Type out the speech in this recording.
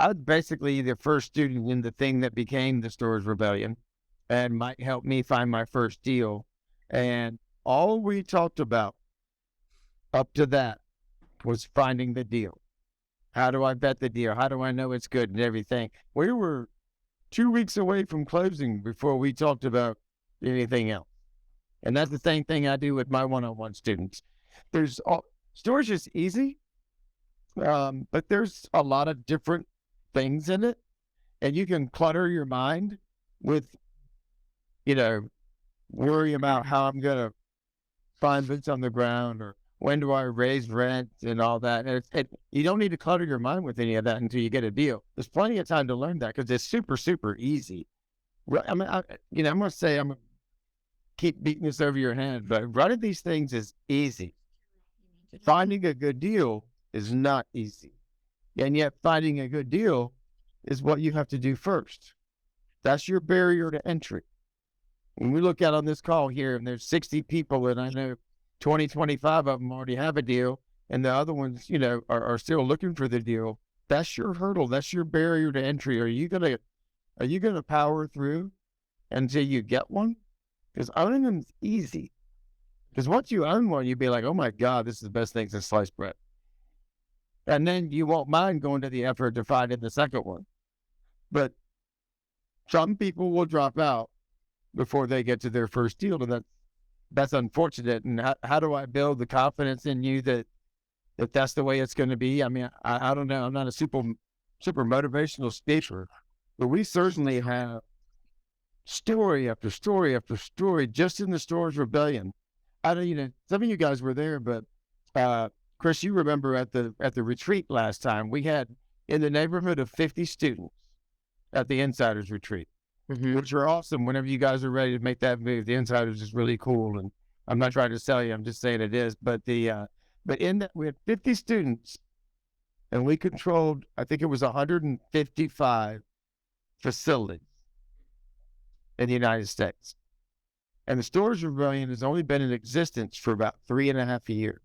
I was basically the first student in the thing that became the Stores Rebellion, and Mike helped me find my first deal. And all we talked about up to that was finding the deal. How do I bet the deal? How do I know it's good and everything? We were 2 weeks away from closing before we talked about anything else. And that's the same thing I do with my one-on-one students. Storage is easy, but there's a lot of different things in it, and you can clutter your mind with, you know, worry about how I'm going to find boots on the ground or when do I raise rent and all that. And you don't need to clutter your mind with any of that until you get a deal. There's plenty of time to learn that because it's super, super easy. I mean, I'm going to say, I'm going to keep beating this over your head, but running these things is easy. Finding a good deal is not easy. And yet finding a good deal is what you have to do first. That's your barrier to entry. When we look out on this call here and there's 60 people and I know 20, 25 of them already have a deal and the other ones, are still looking for the deal. That's your hurdle. That's your barrier to entry. Are you going to power through until you get one? Because owning them is easy. Because once you own one, you'd be like, oh my God, this is the best thing since sliced bread. And then you won't mind going to the effort to find the second one. But some people will drop out before they get to their first deal. And that's unfortunate. And how do I build the confidence in you that that's the way it's going to be? I mean, I don't know. I'm not a super motivational speaker, but we certainly have story after story after story just in the Stores Rebellion. I don't, some of you guys were there, but Chris, you remember at the retreat last time, we had in the neighborhood of 50 students at the Insiders Retreat, which are awesome. Whenever you guys are ready to make that move, the Insiders is really cool. And I'm not trying to sell you, I'm just saying it is. But but in that, we had 50 students and we controlled, I think it was 155 facilities in the United States. And the Stores Rebellion has only been in existence for about 3.5 years.